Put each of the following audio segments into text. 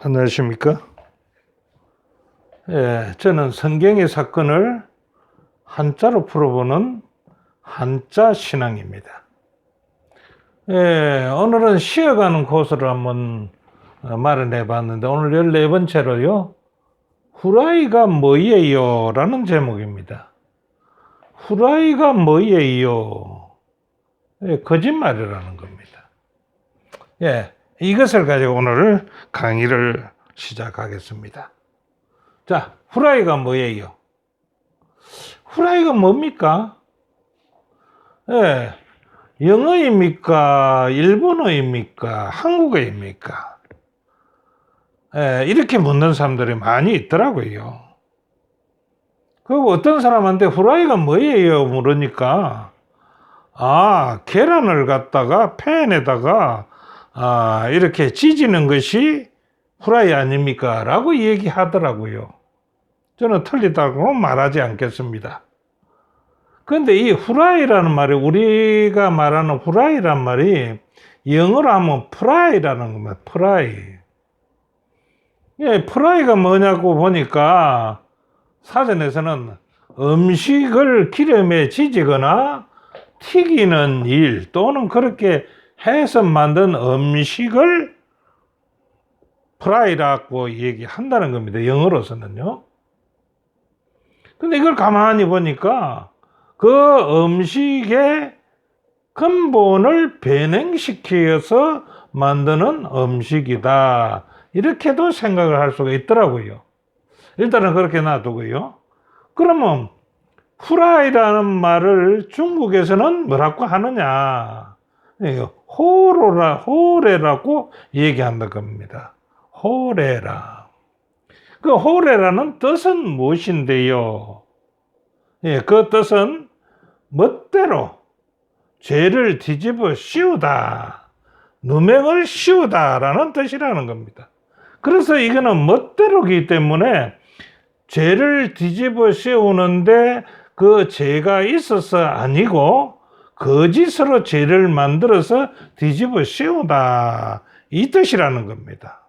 안녕하십니까? 저는 성경의 사건을 한자로 풀어보는 한자 신앙입니다. 오늘은 쉬어가는 코스를 한번 마련해 봤는데, 오늘 14번째로요, 후라이가 뭐예요? 라는 제목입니다. 후라이가 뭐예요? 거짓말이라는 겁니다. 이것을 가지고 오늘 강의를 시작하겠습니다. 자, 후라이가 뭐예요? 후라이가 뭡니까? 영어입니까? 일본어입니까? 한국어입니까? 이렇게 묻는 사람들이 많이 있더라고요. 그리고 어떤 사람한테 후라이가 뭐예요? 물으니까, 계란을 갖다가 팬에다가 이렇게 지지는 것이 후라이 아닙니까? 라고 얘기하더라고요. 저는 틀리다고 말하지 않겠습니다. 그런데 이 후라이라는 말이, 우리가 말하는 후라이란 말이 영어로 하면 프라이라는 겁니다. 프라이. 프라이가 뭐냐고 보니까 사전에서는 음식을 기름에 지지거나 튀기는 일, 또는 그렇게 해서 만든 음식을 프라이라고 얘기한다는 겁니다. 영어로서는요. 근데 이걸 가만히 보니까 그 음식의 근본을 변형시켜서 만드는 음식이다, 이렇게도 생각을 할 수가 있더라고요. 일단은 그렇게 놔두고요. 그러면 후라이라는 말을 중국에서는 뭐라고 하느냐? 호레라고 얘기한다 겁니다. 호레라. 그 호레라는 뜻은 무엇인데요? 그 뜻은 멋대로 죄를 뒤집어 씌우다, 누명을 씌우다라는 뜻이라는 겁니다. 그래서 이거는 멋대로이기 때문에 죄를 뒤집어 씌우는데 그 죄가 있어서 아니고 거짓으로 죄를 만들어서 뒤집어 씌우다, 이 뜻이라는 겁니다.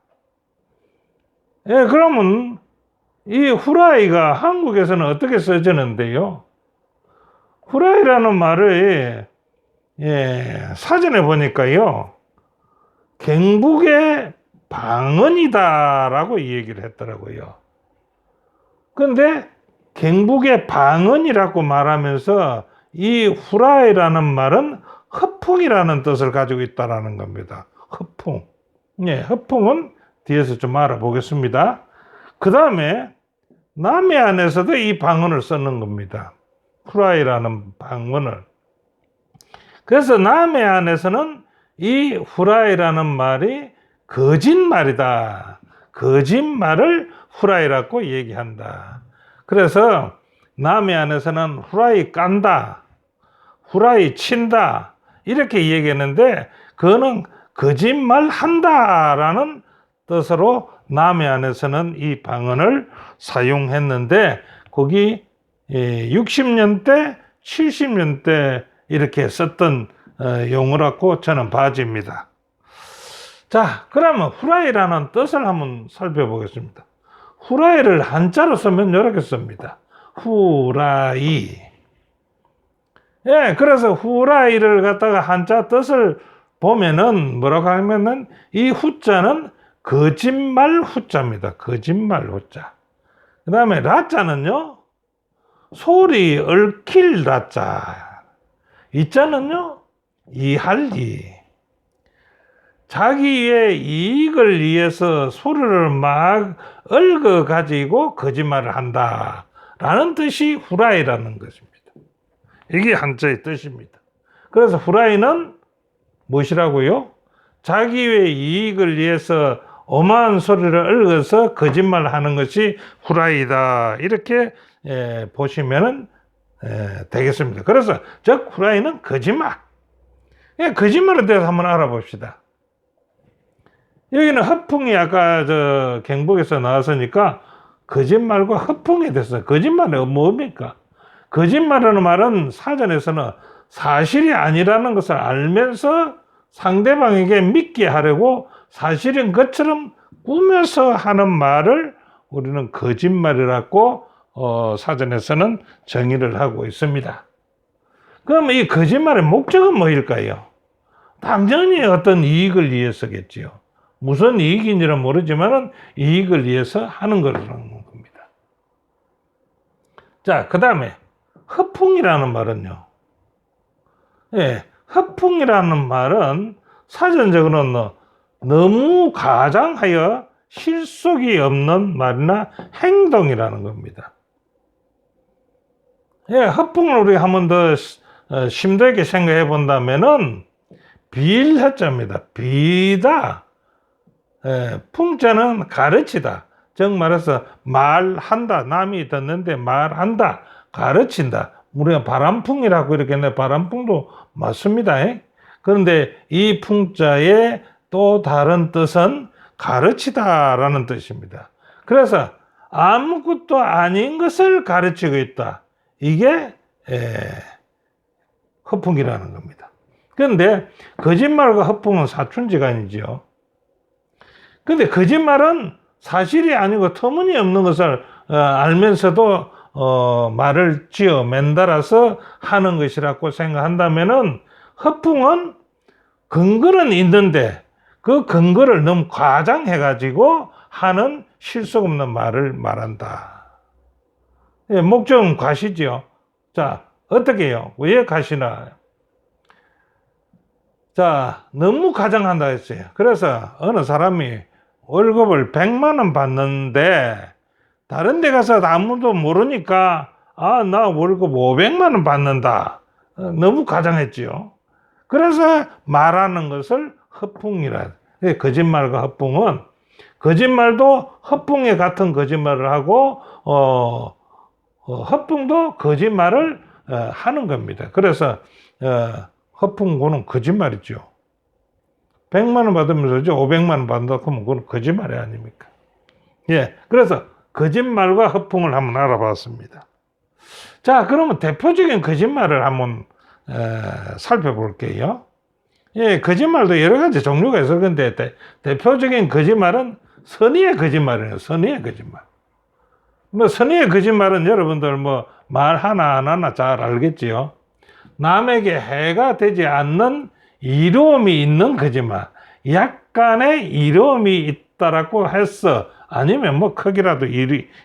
그러면 이 후라이가 한국에서는 어떻게 써지는데요? 후라이라는 말을 사전에 보니까요, 경북의 방언이다라고 얘기를 했더라고요. 그런데 경북의 방언이라고 말하면서 이 후라이라는 말은 허풍이라는 뜻을 가지고 있다라는 겁니다. 허풍. 허풍은 뒤에서 좀 알아보겠습니다. 그 다음에 남해안에서도 이 방언을 쓰는 겁니다. 후라이라는 방언을. 그래서 남해안에서는 이 후라이라는 말이 거짓말이다, 거짓말을 후라이라고 얘기한다. 그래서 남해안에서는 후라이 깐다, 후라이 친다, 이렇게 얘기했는데, 그거는 거짓말 한다라는 뜻으로 남해안에서는 이 방언을 사용했는데, 거기 60년대, 70년대 이렇게 썼던 용어라고 저는 봐집니다. 자, 그러면 후라이라는 뜻을 한번 살펴보겠습니다. 후라이를 한자로 쓰면 이렇게 씁니다. 후라이. 그래서 후라이를 갖다가 한자 뜻을 보면은 뭐라고 하면은, 이 후자는 거짓말 후자입니다. 거짓말 후자. 그 다음에 라자는요, 소리 얽힐 라자. 이자는요, 이할 이. 자기의 이익을 위해서 소리를 막 얽어 가지고 거짓말을 한다, 라는 뜻이 후라이라는 것입니다. 이게 한자의 뜻입니다. 그래서 후라이는 무엇이라고요? 자기의 이익을 위해서 오만 소리를 얽어서 거짓말하는 것이 후라이다, 이렇게 보시면 되겠습니다. 그래서 즉 후라이는 거짓말. 거짓말에 대해서 한번 알아봅시다. 여기는 허풍이 아까 경북에서 나왔으니까 거짓말과 허풍에 대해서, 거짓말은 뭡니까? 거짓말이라는 말은 사전에서는 사실이 아니라는 것을 알면서 상대방에게 믿게 하려고 사실인 것처럼 꾸며서 하는 말을 우리는 거짓말이라고 사전에서는 정의를 하고 있습니다. 그럼 이 거짓말의 목적은 뭐일까요? 당연히 어떤 이익을 위해서겠지요. 무슨 이익인지는 모르지만 이익을 위해서 하는 거라는 겁니다. 자, 그 다음에 허풍이라는 말은요. 예, 허풍이라는 말은 사전적으로는 너무 과장하여 실속이 없는 말이나 행동이라는 겁니다. 예, 허풍을 우리 한 번 더 심도 있게 생각해 본다면은 비일해자입니다. 비다. 예, 풍자는 가르치다. 즉 말해서 말한다. 남이 듣는데 말한다. 가르친다. 우리가 바람풍이라고 이렇게 했는데 바람풍도 맞습니다. 그런데 이 풍자의 또 다른 뜻은 가르치다라는 뜻입니다. 그래서 아무것도 아닌 것을 가르치고 있다. 이게 허풍이라는 겁니다. 그런데 거짓말과 허풍은 사촌지간이죠. 그런데 거짓말은 사실이 아니고 터무니없는 것을 알면서도 말을 지어 맨달아서 하는 것이라고 생각한다면은 허풍은 근거는 있는데 그 근거를 너무 과장해가지고 하는 실속 없는 말을 말한다. 예, 목적은 과시지요. 자, 어떻게 해요? 왜 과시나? 자, 너무 과장한다 했어요. 그래서 어느 사람이 월급을 100만 원 받는데 다른 데 가서 아무도 모르니까 나 월급 500만 원 받는다. 너무 과장했지요. 그래서 말하는 것을 허풍이라. 거짓말과 허풍은 거짓말도 허풍에 같은 거짓말을 하고 허풍도 거짓말을 하는 겁니다. 그래서 허풍고는 거짓말이죠. 100만 원 받으면서 500만 원 받는다 그러면 그건 거짓말이 아닙니까? 예, 그래서 거짓말과 허풍을 한번 알아봤습니다. 자, 그러면 대표적인 거짓말을 한번 살펴볼게요. 예, 거짓말도 여러 가지 종류가 있어. 근데 대표적인 거짓말은 선의의 거짓말이에요. 선의의 거짓말. 선의의 거짓말은 여러분들 말 하나 안 하나 잘 알겠지요. 남에게 해가 되지 않는 이로움이 있는 거짓말. 약간의 이로움이 있다라고 했어. 아니면 크기라도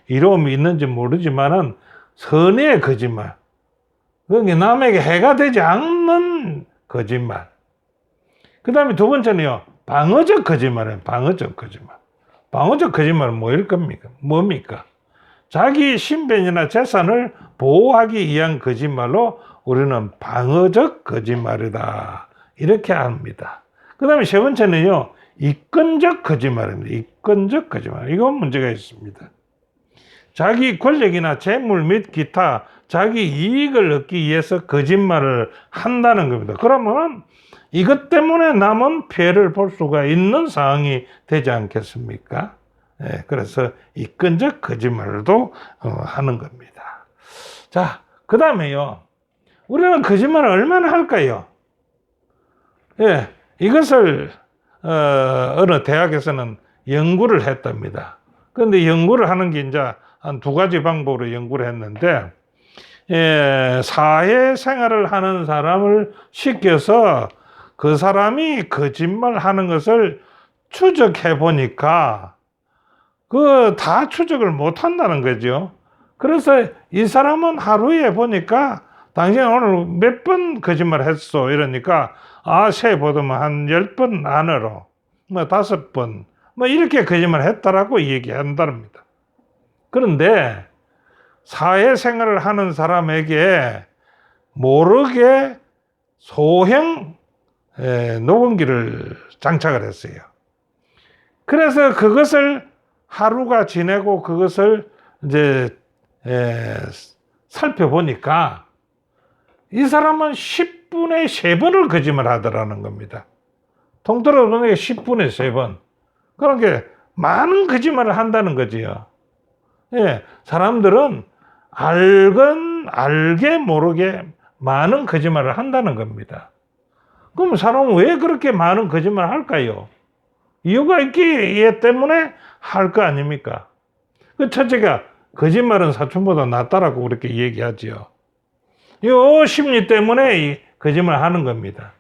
이로움이 있는지 모르지만은 선의의 거짓말. 그게 남에게 해가 되지 않는 거짓말. 그 다음에 두 번째는요, 방어적 거짓말이에요. 방어적 거짓말. 방어적 거짓말은 뭐일 겁니까? 뭡니까? 자기 신변이나 재산을 보호하기 위한 거짓말로 우리는 방어적 거짓말이다. 이렇게 합니다. 그 다음에 세 번째는요, 이권적 거짓말입니다. 이권적 거짓말. 이건 문제가 있습니다. 자기 권력이나 재물 및 기타 자기 이익을 얻기 위해서 거짓말을 한다는 겁니다. 그러면 이것 때문에 남은 피해를 볼 수가 있는 상황이 되지 않겠습니까? 예, 그래서 이권적 거짓말도 하는 겁니다. 자, 그 다음에요. 우리는 거짓말을 얼마나 할까요? 예, 이것을 어느 대학에서는 연구를 했답니다. 그런데 연구를 하는 게 이제 한 두 가지 방법으로 연구를 했는데, 사회생활을 하는 사람을 시켜서 그 사람이 거짓말 하는 것을 추적해 보니까 다 추적을 못 한다는 거죠. 그래서 이 사람은 하루에 보니까 당신 오늘 몇 번 거짓말 했어 이러니까 세 보더만 한 10번 안으로 5번 이렇게 거짓말 했다라고 얘기한답니다. 그런데 사회생활을 하는 사람에게 모르게 소형 녹음기를 장착을 했어요. 그래서 그것을 하루가 지내고 그것을 이제 살펴보니까 이 사람은 10분에 3번을 거짓말 하더라는 겁니다. 통틀어 보니까 10분에 3번. 그러니까 많은 거짓말을 한다는 거지요. 예, 사람들은 알게 모르게 많은 거짓말을 한다는 겁니다. 그럼 사람은 왜 그렇게 많은 거짓말을 할까요? 이유가 있기 때문에 할 거 아닙니까? 그 첫째가 거짓말은 사촌보다 낫다라고 그렇게 얘기하지요. 이 심리 때문에 이 거짓말 하는 겁니다.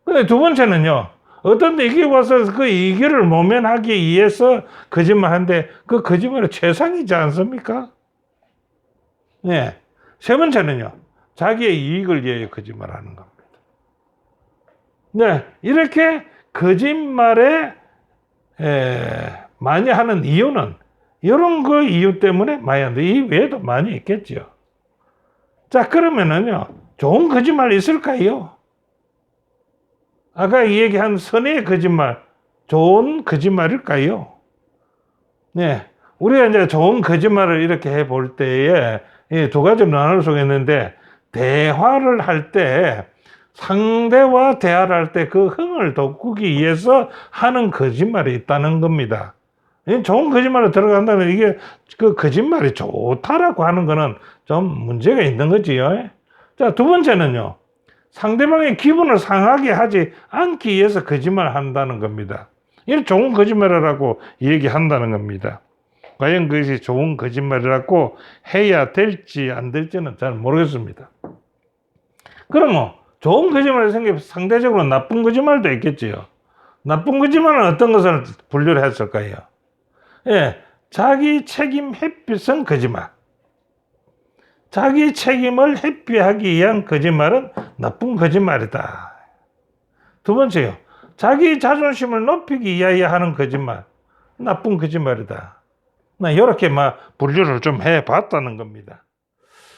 근데 두 번째는요, 어떤 데 이게 와서 그 이익을 모면하기 위해서 거짓말 하는데 그 거짓말이 최상이지 않습니까? 네. 세 번째는요, 자기의 이익을 위해 거짓말 하는 겁니다. 네. 이렇게 거짓말에 많이 하는 이유는 이런 그 이유 때문에 많이 하는데 이 외에도 많이 있겠죠. 자, 그러면은요, 좋은 거짓말 있을까요? 아까 얘기한 선의의 거짓말, 좋은 거짓말일까요? 네. 우리가 이제 좋은 거짓말을 이렇게 해 볼 때에 두 가지로 나눌 수가 있는데, 대화를 할 때, 상대와 대화를 할 때 그 흥을 돋구기 위해서 하는 거짓말이 있다는 겁니다. 좋은 거짓말로 들어간다면 이게 그 거짓말이 좋다라고 하는 거는 좀 문제가 있는 거지요. 자, 두 번째는요. 상대방의 기분을 상하게 하지 않기 위해서 거짓말을 한다는 겁니다. 이걸 좋은 거짓말이라고 얘기한다는 겁니다. 과연 그것이 좋은 거짓말이라고 해야 될지 안 될지는 잘 모르겠습니다. 그러면 좋은 거짓말이 생기면 상대적으로 나쁜 거짓말도 있겠지요. 나쁜 거짓말은 어떤 것을 분류를 했을까요? 예, 자기 책임 회피성 거짓말. 자기 책임을 회피하기 위한 거짓말은 나쁜 거짓말이다. 두 번째요. 자기 자존심을 높이기 위하여 하는 거짓말. 나쁜 거짓말이다. 이렇게 분류를 좀 해봤다는 겁니다.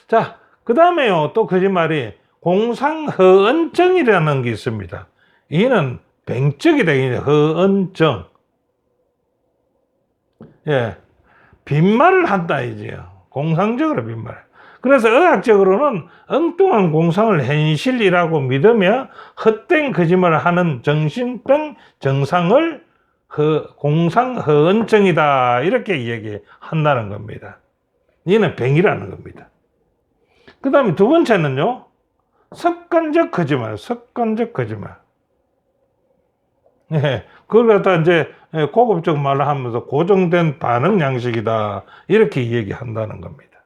자, 그 다음에요. 또 거짓말이 공상허언증이라는 게 있습니다. 이는 병적이다. 허언증. 예, 빈말을 한다 이제요. 공상적으로 빈말. 그래서 의학적으로는 엉뚱한 공상을 현실이라고 믿으며 헛된 거짓말을 하는 정신병 증상을 공상허언증이다 이렇게 얘기한다는 겁니다. 이는 병이라는 겁니다. 그 다음에 두 번째는요, 습관적 거짓말, 습관적 거짓말. 네, 그걸 갖다 이제 고급적 말을 하면서 고정된 반응 양식이다 이렇게 얘기한다는 겁니다.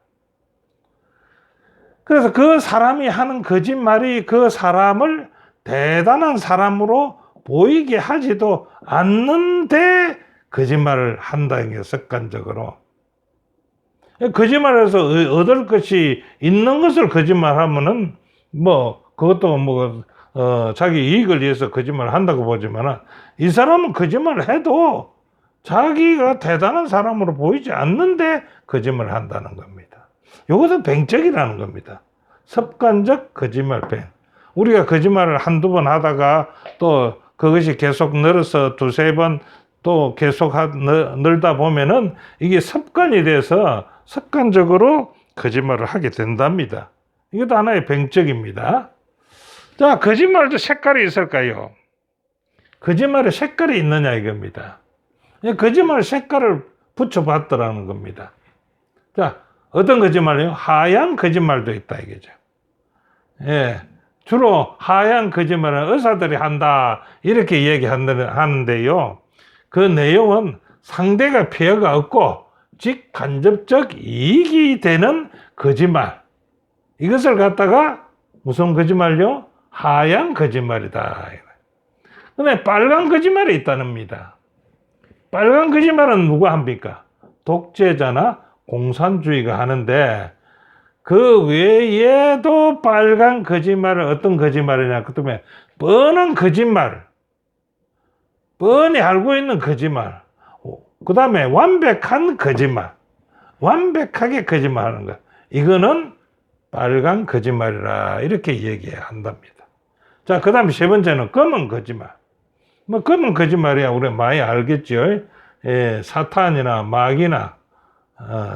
그래서 그 사람이 하는 거짓말이 그 사람을 대단한 사람으로 보이게 하지도 않는데 거짓말을 한다는 게 습관적으로. 거짓말해서 얻을 것이 있는 것을 거짓말하면은 그것도 자기 이익을 위해서 거짓말을 한다고 보지만은 이 사람은 거짓말을 해도 자기가 대단한 사람으로 보이지 않는데 거짓말을 한다는 겁니다. 이것은 병적이라는 겁니다. 습관적 거짓말병. 우리가 거짓말을 한두 번 하다가 또 그것이 계속 늘어서 두세 번 또 계속 늘다 보면은 이게 습관이 돼서 습관적으로 거짓말을 하게 된답니다. 이것도 하나의 병적입니다. 자, 거짓말도 색깔이 있을까요? 거짓말에 색깔이 있느냐 이겁니다. 거짓말 색깔을 붙여봤더라는 겁니다. 자, 어떤 거짓말이요? 하얀 거짓말도 있다 이거죠. 예, 주로 하얀 거짓말은 의사들이 한다 이렇게 얘기하는데요. 그 내용은 상대가 피해가 없고 직간접적 이익이 되는 거짓말. 이것을 갖다가 무슨 거짓말요? 하얀 거짓말이다. 근데 빨간 거짓말이 있다는겁니다. 빨간 거짓말은 누가 합니까? 독재자나 공산주의가 하는데 그 외에도 빨간 거짓말은 어떤 거짓말이냐? 그 다음에 뻔한 거짓말, 뻔히 알고 있는 거짓말, 그 다음에 완벽한 거짓말, 완벽하게 거짓말하는 것. 이거는 빨간 거짓말이라 이렇게 얘기한답니다. 자, 그 다음에 세 번째는 검은 거짓말. 검은 거짓말이야 우리 많이 알겠죠. 사탄이나 마귀나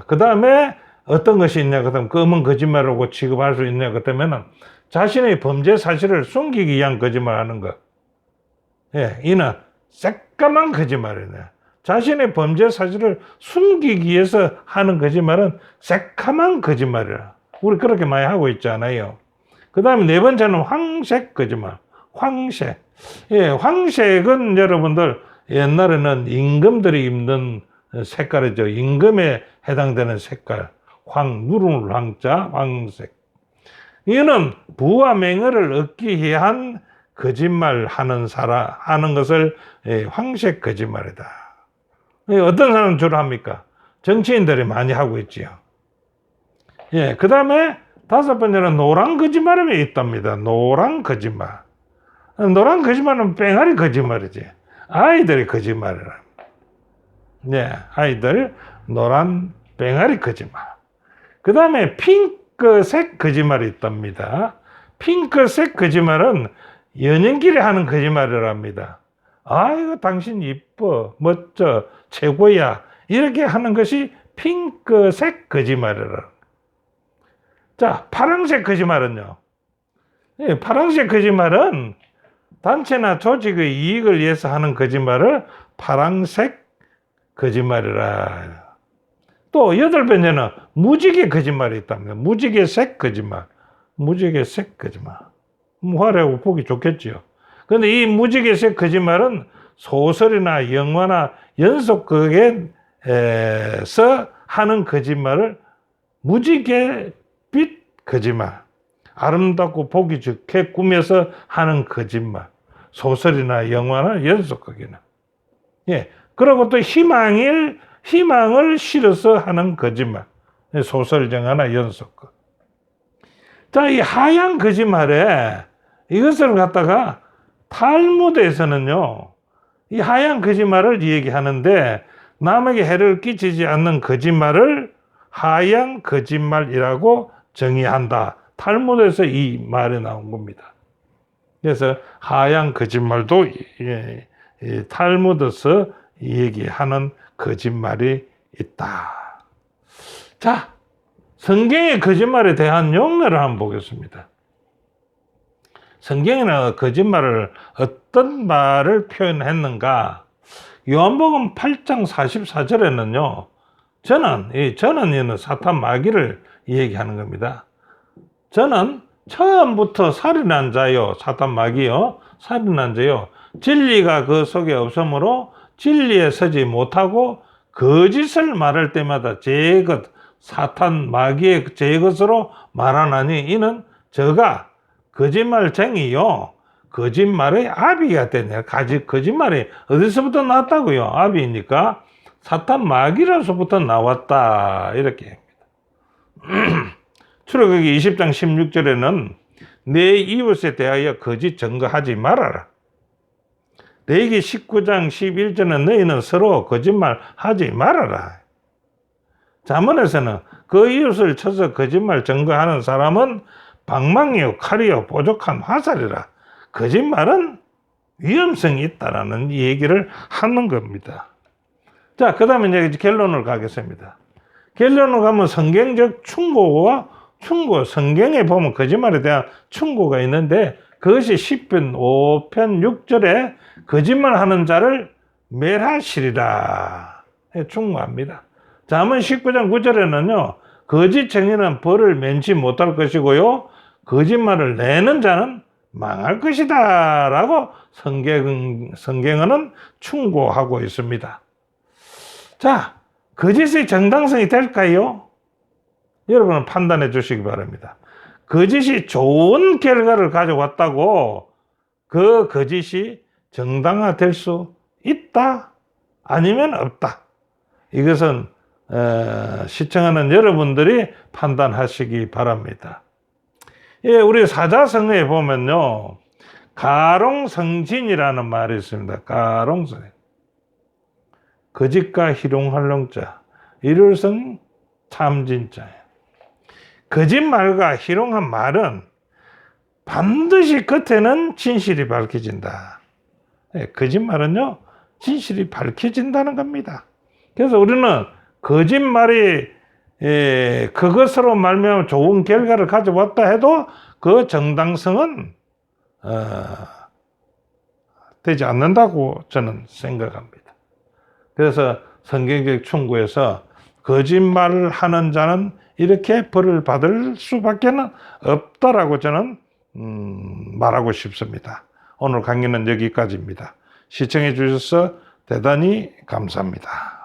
그 다음에 어떤 것이 있냐 그러면 검은 거짓말이라고 취급할 수 있냐 그러면 자신의 범죄 사실을 숨기기 위한 거짓말하는 것. 이는 새까만 거짓말이네. 자신의 범죄 사실을 숨기기 위해서 하는 거짓말은 새까만 거짓말이라. 우리 그렇게 많이 하고 있잖아요. 그 다음에 네 번째는 황색 거짓말. 황색. 예, 황색은 여러분들 옛날에는 임금들이 입는 색깔이죠. 임금에 해당되는 색깔. 누를 황자, 황색. 이거는 부와 명예를 얻기 위한 거짓말 하는 것을 황색 거짓말이다. 어떤 사람은 주로 합니까? 정치인들이 많이 하고 있지요. 예, 그 다음에 다섯 번째는 노란 거짓말이 있답니다. 노란 거짓말. 노란 거짓말은 뺑아리 거짓말이지. 아이들이 거짓말이라. 네, 아이들 노란 뺑아리 거짓말. 그 다음에 핑크색 거짓말이 있답니다. 핑크색 거짓말은 연인끼리 하는 거짓말이랍니다. 아이고 당신 이뻐, 멋져, 최고야. 이렇게 하는 것이 핑크색 거짓말이라. 자, 파란색 거짓말은요. 예, 파란색 거짓말은 단체나 조직의 이익을 위해서 하는 거짓말을 파란색 거짓말이라. 또 여덟 번째는 무지개 거짓말이 있답니다. 무지개색 거짓말. 무지개색 거짓말. 화려하고 보기 좋겠지요. 그런데 이 무지개색 거짓말은 소설이나 영화나 연속극에서 하는 거짓말을 무지개빛 거짓말. 아름답고 보기 좋게 꾸며서 하는 거짓말. 소설이나 영화나 연속극이나. 예. 그리고 또 희망을 실어서 하는 거짓말. 소설, 영화나 연속극. 자, 이 하얀 거짓말에 이것을 갖다가 탈무드에서는요, 이 하얀 거짓말을 얘기하는데 남에게 해를 끼치지 않는 거짓말을 하얀 거짓말이라고 정의한다. 탈무드에서 이 말이 나온 겁니다. 그래서 하얀 거짓말도 탈무드에서 얘기하는 거짓말이 있다. 자, 성경의 거짓말에 대한 용어를 한번 보겠습니다. 성경에는 거짓말을 어떤 말을 표현했는가? 요한복음 8장 44절에는요. 저는 사탄 마귀를 얘기하는 겁니다. 저는 처음부터 살인한 자요, 사탄 마귀요, 살인한 자요, 진리가 그 속에 없으므로 진리에 서지 못하고 거짓을 말할 때마다 제 것, 사탄 마귀의 제 것으로 말하나니 이는 저가 거짓말쟁이요, 거짓말의 아비가 되네. 거짓말이 어디서부터 나왔다고요? 아비니까 사탄 마귀로서부터 나왔다. 이렇게 합니다. 출애굽기 20장 16절에는 내 이웃에 대하여 거짓 증거하지 말아라. 레위기 19장 11절은 너희는 서로 거짓말하지 말아라. 잠언에서는 그 이웃을 쳐서 거짓말 증거하는 사람은 방망이요 칼이요 뾰족한 화살이라. 거짓말은 위험성이 있다라는 얘기를 하는 겁니다. 자, 그 다음에 이제 결론을 가겠습니다. 결론을 가면 성경적 충고와 성경에 보면 거짓말에 대한 충고가 있는데 그것이 10편 5편 6절에 거짓말하는 자를 멸하시리라 충고합니다. 잠언 19장 9절에는요. 거짓 증인은 벌을 면치 못할 것이고요. 거짓말을 내는 자는 망할 것이다 라고 성경은 충고하고 있습니다. 자, 거짓의 정당성이 될까요? 여러분은 판단해 주시기 바랍니다. 거짓이 좋은 결과를 가져왔다고 그 거짓이 정당화될 수 있다? 아니면 없다? 이것은 시청하는 여러분들이 판단하시기 바랍니다. 예, 우리 사자성어에 보면요. 가롱성진이라는 말이 있습니다. 가롱성진. 거짓과 희롱할롱자, 일월성 참진자예요. 거짓말과 희롱한 말은 반드시 끝에는 진실이 밝혀진다. 거짓말은요, 진실이 밝혀진다는 겁니다. 그래서 우리는 거짓말이 그것으로 말미암아 좋은 결과를 가져왔다 해도 그 정당성은 되지 않는다고 저는 생각합니다. 그래서 성경적 충고에서 거짓말을 하는 자는 이렇게 벌을 받을 수밖에 없다라고 저는 말하고 싶습니다. 오늘 강의는 여기까지입니다. 시청해 주셔서 대단히 감사합니다.